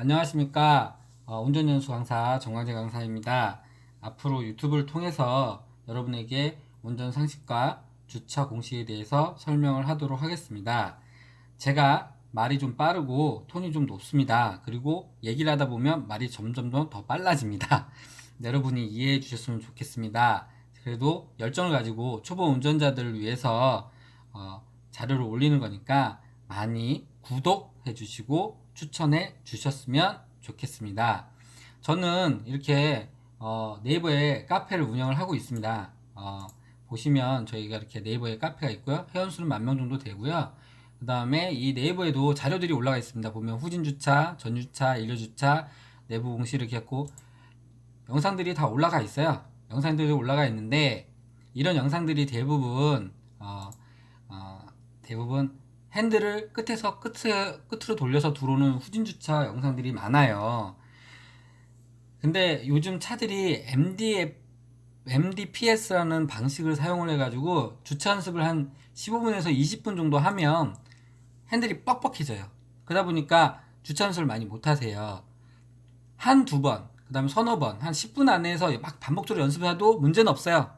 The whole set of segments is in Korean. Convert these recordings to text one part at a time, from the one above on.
안녕하십니까. 운전연수 강사 정광재 강사입니다. 앞으로 유튜브를 통해서 여러분에게 운전 상식과 주차 공식에 대해서 설명을 하도록 하겠습니다. 제가 말이 좀 빠르고 톤이 좀 높습니다. 그리고 얘기를 하다 보면 말이 점점 더 빨라집니다. 여러분이 이해해 주셨으면 좋겠습니다. 그래도 열정을 가지고 초보 운전자들을 위해서 자료를 올리는 거니까 많이 구독해 주시고 추천해 주셨으면 좋겠습니다. 저는 이렇게 네이버에 카페를 운영을 하고 있습니다. 보시면 저희가 이렇게 네이버에 카페가 있고요. 회원수는 10,000명 정도 되고요. 그 다음에 이 네이버에도 자료들이 올라가 있습니다. 보면 후진주차, 전주차, 일료주차, 내부 공시 이렇게 했고 영상들이 다 올라가 있어요. 영상들이 올라가 있는데 이런 영상들이 대부분 핸들을 끝으로 돌려서 들어오는 후진주차 영상들이 많아요. 근데 요즘 차들이 MDPS라는 방식을 사용을 해가지고 주차 연습을 한 15분에서 20분 정도 하면 핸들이 뻑뻑해져요. 그러다 보니까 주차 연습을 많이 못 하세요. 한두 번, 그 다음에 서너 번, 한 10분 안에서 막 반복적으로 연습해도 문제는 없어요.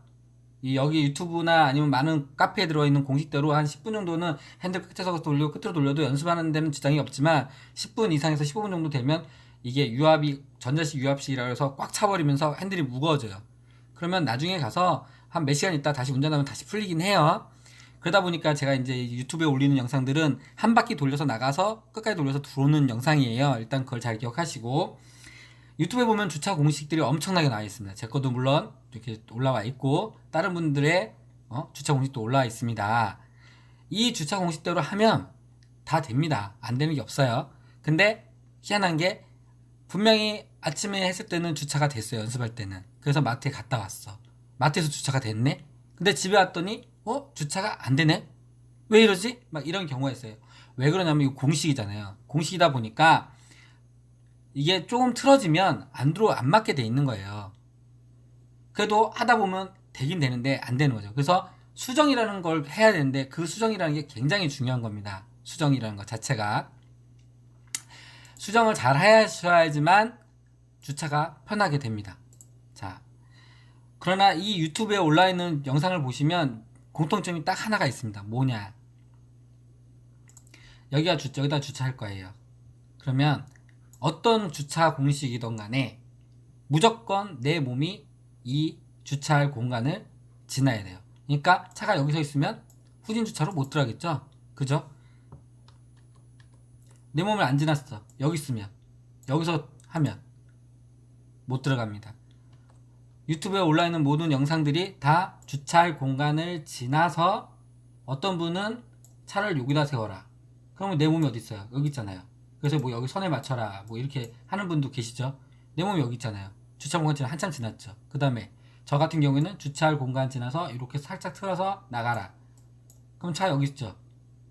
여기 유튜브나 아니면 많은 카페에 들어있는 공식대로 한 10분 정도는 핸들 끝에서 돌리고 끝으로 돌려도 연습하는 데는 지장이 없지만 10분 이상에서 15분 정도 되면 이게 전자식 유압식이라 해서 꽉 차버리면서 핸들이 무거워져요. 그러면 나중에 가서 한 몇 시간 있다 다시 운전하면 다시 풀리긴 해요. 그러다 보니까 제가 이제 유튜브에 올리는 영상들은 한 바퀴 돌려서 나가서 끝까지 돌려서 들어오는 영상이에요. 일단 그걸 잘 기억하시고 유튜브에 보면 주차 공식들이 엄청나게 나와 있습니다. 제 것도 물론 이렇게 올라와 있고 다른 분들의 주차 공식도 올라와 있습니다. 이 주차 공식대로 하면 다 됩니다. 안 되는 게 없어요. 근데 희한한 게 분명히 아침에 했을 때는 주차가 됐어요. 연습할 때는. 그래서 마트에 갔다 왔어. 마트에서 주차가 됐네. 근데 집에 왔더니 주차가 안 되네. 왜 이러지? 막 이런 경우가 있어요. 왜 그러냐면 이거 공식이잖아요. 공식이다 보니까 이게 조금 틀어지면 안 맞게 돼 있는 거예요. 그래도 하다 보면 되긴 되는데 안 되는 거죠. 그래서 수정이라는 걸 해야 되는데 그 수정이라는 게 굉장히 중요한 겁니다. 수정이라는 것 자체가. 수정을 잘 하셔야지만 주차가 편하게 됩니다. 자, 그러나 이 유튜브에 올라 있는 영상을 보시면 공통점이 딱 하나가 있습니다. 뭐냐? 여기다 주차할 거예요. 그러면 어떤 주차 공식이든 간에 무조건 내 몸이 이 주차할 공간을 지나야 돼요. 그러니까 차가 여기 서 있으면 후진 주차로 못 들어가겠죠? 그죠? 내 몸을 안 지났어. 여기 있으면. 여기서 하면 못 들어갑니다. 유튜브에 올라있는 모든 영상들이 다 주차할 공간을 지나서 어떤 분은 차를 여기다 세워라. 그러면 내 몸이 어디 있어요? 여기 있잖아요. 그래서 뭐 여기 선에 맞춰라. 뭐 이렇게 하는 분도 계시죠? 내 몸이 여기 있잖아요. 주차 공간 지나 한참 지났죠. 그 다음에 저 같은 경우에는 주차할 공간 지나서 이렇게 살짝 틀어서 나가라. 그럼 차 여기 있죠.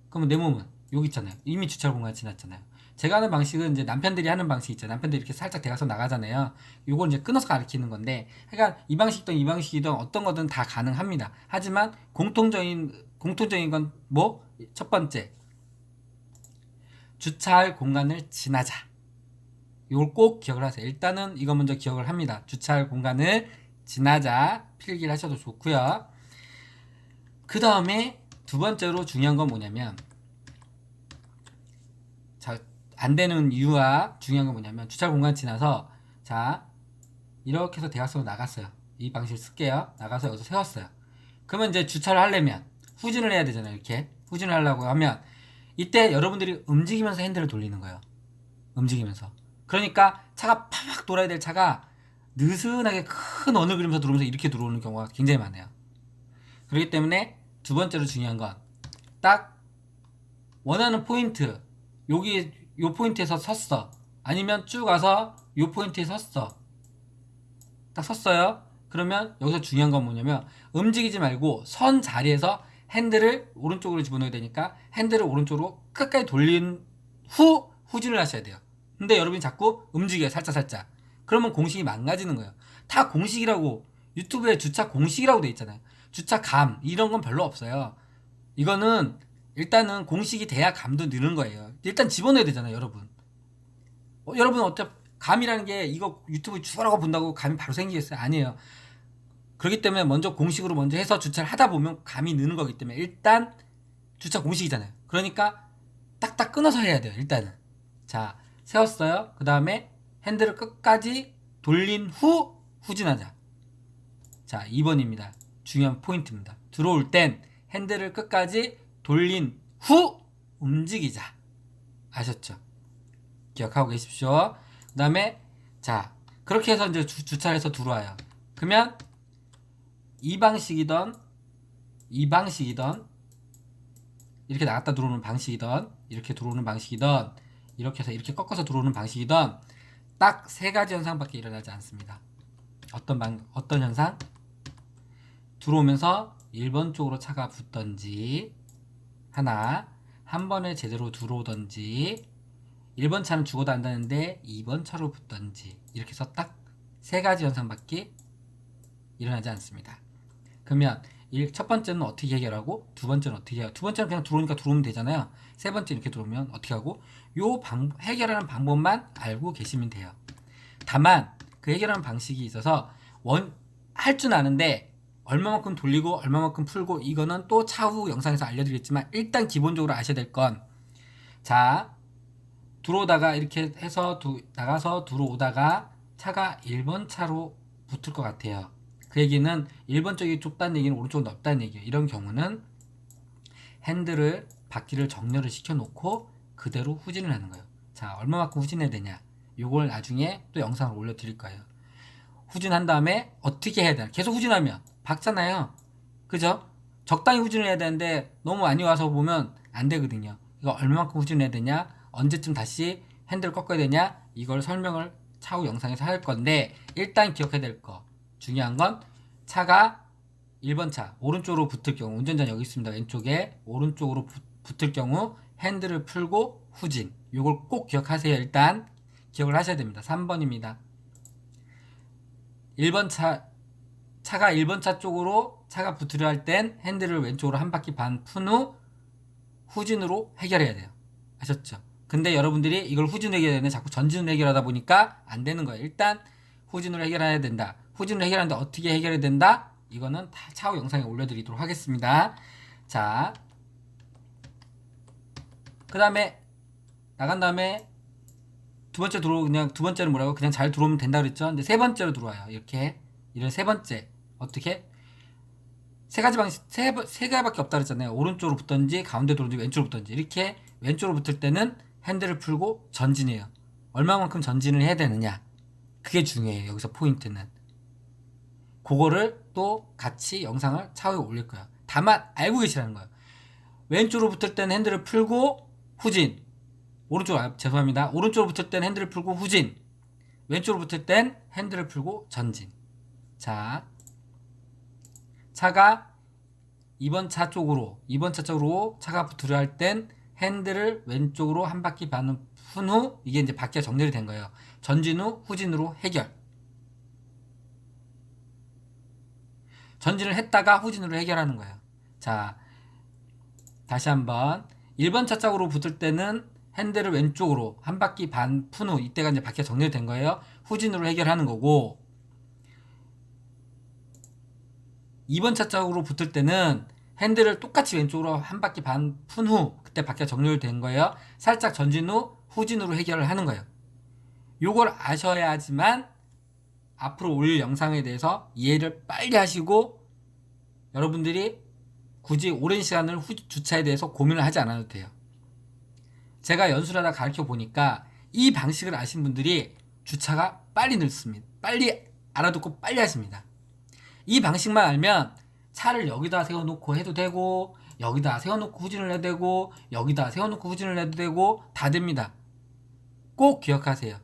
그러면 내 몸은 여기 있잖아요. 이미 주차 공간 지났잖아요. 제가 하는 방식은 이제 남편들이 하는 방식 있잖아요. 남편들이 이렇게 살짝 대가서 나가잖아요. 요걸 이제 끊어서 가르치는 건데, 그러니까 이 방식이든 어떤 거든 다 가능합니다. 하지만 공통적인 건 뭐? 첫 번째, 주차할 공간을 지나자. 이걸 꼭 기억을 하세요. 일단은 이거 먼저 기억을 합니다. 주차할 공간을 지나자 필기를 하셔도 좋고요. 그 다음에 두 번째로 중요한 건 뭐냐면 자, 안 되는 이유와 중요한 건 뭐냐면 주차 공간 지나서 자 이렇게 해서 대각선으로 나갔어요. 이 방식을 쓸게요. 나가서 여기서 세웠어요. 그러면 이제 주차를 하려면 후진을 해야 되잖아요. 이렇게 후진을 하려고 하면 이때 여러분들이 움직이면서 핸들을 돌리는 거예요. 움직이면서. 그러니까 차가 팍 돌아야 될 차가 느슨하게 큰 원을 그리면서 들어오면서 이렇게 들어오는 경우가 굉장히 많아요. 그렇기 때문에 두 번째로 중요한 건 딱 원하는 포인트 여기 요 포인트에서 섰어. 아니면 쭉 와서 요 포인트에 섰어. 딱 섰어요. 그러면 여기서 중요한 건 뭐냐면 움직이지 말고 선 자리에서 핸들을 오른쪽으로 집어넣어야 되니까 핸들을 오른쪽으로 끝까지 돌린 후 후진을 하셔야 돼요. 근데 여러분이 자꾸 움직여요. 살짝. 그러면 공식이 망가지는 거예요. 다 공식이라고 유튜브에 주차 공식이라고 돼 있잖아요. 주차 감 이런 건 별로 없어요. 이거는 일단은 공식이 돼야 감도 느는 거예요. 일단 집어넣어야 되잖아요, 여러분. 여러분 어차피 감이라는 게 이거 유튜브 추가라고 본다고 감이 바로 생기겠어요? 아니에요. 그렇기 때문에 먼저 공식으로 먼저 해서 주차를 하다 보면 감이 느는 거기 때문에 일단 주차 공식이잖아요. 그러니까 딱딱 끊어서 해야 돼요. 일단은. 자, 세웠어요. 그 다음에 핸들을 끝까지 돌린 후 후진하자. 자, 2번입니다. 중요한 포인트입니다. 들어올 땐 핸들을 끝까지 돌린 후 움직이자. 아셨죠? 기억하고 계십시오. 그 다음에 자, 그렇게 해서 이제 주차를 해서 들어와요. 그러면 이 방식이던 이렇게 나갔다 들어오는 방식이던 이렇게 들어오는 방식이던 이렇게 해서 이렇게 꺾어서 들어오는 방식이던 딱 세 가지 현상밖에 일어나지 않습니다. 어떤 현상? 들어오면서 1번 쪽으로 차가 붙던지 하나, 한 번에 제대로 들어오던지 1번 차는 죽어도 안다는데 2번 차로 붙던지 이렇게 해서 딱 세 가지 현상밖에 일어나지 않습니다. 그러면 첫 번째는 어떻게 해결하고 두 번째는 어떻게 해요? 두 번째는 그냥 들어오니까 들어오면 되잖아요. 세 번째 이렇게 들어오면 어떻게 하고 해결하는 방법만 알고 계시면 돼요. 다만 그 해결하는 방식이 있어서 할 줄 아는데 얼마만큼 돌리고 얼마만큼 풀고 이거는 또 차후 영상에서 알려드리겠지만 일단 기본적으로 아셔야 될 건 자, 들어오다가 이렇게 해서 나가서 들어오다가 차가 1번 차로 붙을 것 같아요. 그 얘기는 1번 쪽이 좁다는 얘기는 오른쪽은 넓다는 얘기예요. 이런 경우는 핸들을 바퀴를 정렬을 시켜놓고 그대로 후진을 하는 거예요. 자, 얼마만큼 후진해야 되냐? 요걸 나중에 또 영상을 올려드릴 거예요. 후진한 다음에 어떻게 해야 되나? 계속 후진하면 박잖아요. 그죠? 적당히 후진을 해야 되는데 너무 많이 와서 보면 안 되거든요. 이거 얼마만큼 후진해야 되냐? 언제쯤 다시 핸들을 꺾어야 되냐? 이걸 설명을 차후 영상에서 할 건데 일단 기억해야 될 거 중요한 건 차가 1번 차 오른쪽으로 붙을 경우 운전자 여기 있습니다. 왼쪽에 오른쪽으로 붙을 경우 핸들을 풀고 후진 요걸 꼭 기억하세요. 일단 기억을 하셔야 됩니다. 3번입니다. 1번 차가 1번 차 쪽으로 차가 붙으려 할 땐 핸들을 왼쪽으로 한 바퀴 반 푼 후 후진으로 해결해야 돼요. 아셨죠? 근데 여러분들이 이걸 후진으로 해결해야 자꾸 전진으로 해결하다 보니까 안 되는 거예요. 일단 후진으로 해결해야 된다. 후진으로 해결하는데 어떻게 해결해야 된다? 이거는 다 차후 영상에 올려드리도록 하겠습니다. 자, 그 다음에 나간 다음에 두 번째는 뭐라고? 그냥 잘 들어오면 된다 그랬죠? 근데 세 번째로 들어와요. 이렇게 이런 세 번째 어떻게? 세 가지밖에 없다 그랬잖아요. 오른쪽으로 붙던지 가운데 들어오든지 왼쪽으로 붙던지 이렇게 왼쪽으로 붙을 때는 핸들을 풀고 전진해요. 얼마만큼 전진을 해야 되느냐? 그게 중요해요. 여기서 포인트는. 그거를 또 같이 영상을 차후에 올릴 거예요. 다만 알고 계시라는 거예요. 왼쪽으로 붙을 때는 핸들을 풀고 후진. 죄송합니다. 오른쪽으로 붙을 때는 핸들을 풀고 후진. 왼쪽으로 붙을 땐 핸들을 풀고 전진. 자, 차가 2번 차 쪽으로 차가 붙으려 할 땐 핸들을 왼쪽으로 한 바퀴 푼 후 이게 이제 바퀴가 정렬이 된 거예요. 전진 후 후진으로 해결. 전진을 했다가 후진으로 해결하는 거예요. 자, 다시 한번 1번 차 쪽으로 붙을 때는 핸들을 왼쪽으로 한 바퀴 반 푼 후 이때가 이제 바퀴가 정렬된 거예요. 후진으로 해결하는 거고 2번 차 쪽으로 붙을 때는 핸들을 똑같이 왼쪽으로 한 바퀴 반 푼 후 그때 바퀴가 정렬된 거예요. 살짝 전진 후 후진으로 해결을 하는 거예요. 요걸 아셔야지만 앞으로 올릴 영상에 대해서 이해를 빨리 하시고 여러분들이 굳이 오랜 시간을 주차에 대해서 고민을 하지 않아도 돼요. 제가 연수하다 가르쳐 보니까 이 방식을 아신 분들이 주차가 빨리 늘습니다. 빨리 알아듣고 빨리 하십니다. 이 방식만 알면 차를 여기다 세워놓고 해도 되고 여기다 세워놓고 후진을 해도 되고 여기다 세워놓고 후진을 해도 되고 다 됩니다. 꼭 기억하세요.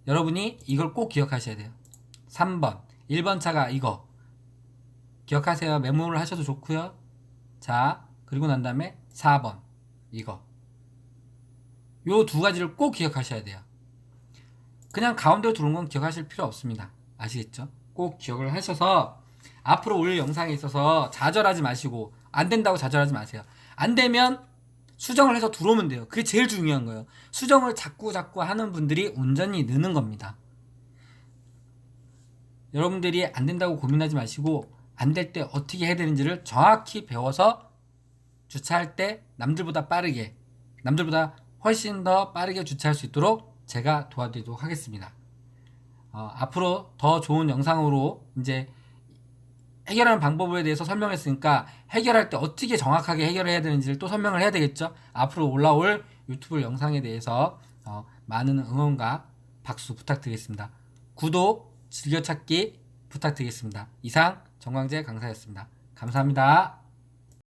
여러분이 이걸 꼭 기억하셔야 돼요. 3번 1번 차가 이거 기억하세요. 메모를 하셔도 좋고요. 자, 그리고 난 다음에 4번 이거 요 두 가지를 꼭 기억하셔야 돼요. 그냥 가운데로 들어온 건 기억하실 필요 없습니다. 아시겠죠? 꼭 기억을 하셔서 앞으로 올릴 영상에 있어서 좌절하지 마시고 안 된다고 좌절하지 마세요. 안 되면 수정을 해서 들어오면 돼요. 그게 제일 중요한 거예요. 수정을 자꾸 하는 분들이 운전이 느는 겁니다. 여러분들이 안 된다고 고민하지 마시고 안 될 때 어떻게 해야 되는지를 정확히 배워서 주차할 때 남들보다 훨씬 더 빠르게 주차할 수 있도록 제가 도와드리도록 하겠습니다. 앞으로 더 좋은 영상으로 이제 해결하는 방법에 대해서 설명했으니까 해결할 때 어떻게 정확하게 해결해야 되는지를 또 설명을 해야 되겠죠. 앞으로 올라올 유튜브 영상에 대해서 많은 응원과 박수 부탁드리겠습니다. 구독, 즐겨찾기 부탁드리겠습니다. 이상 정광재 강사였습니다. 감사합니다.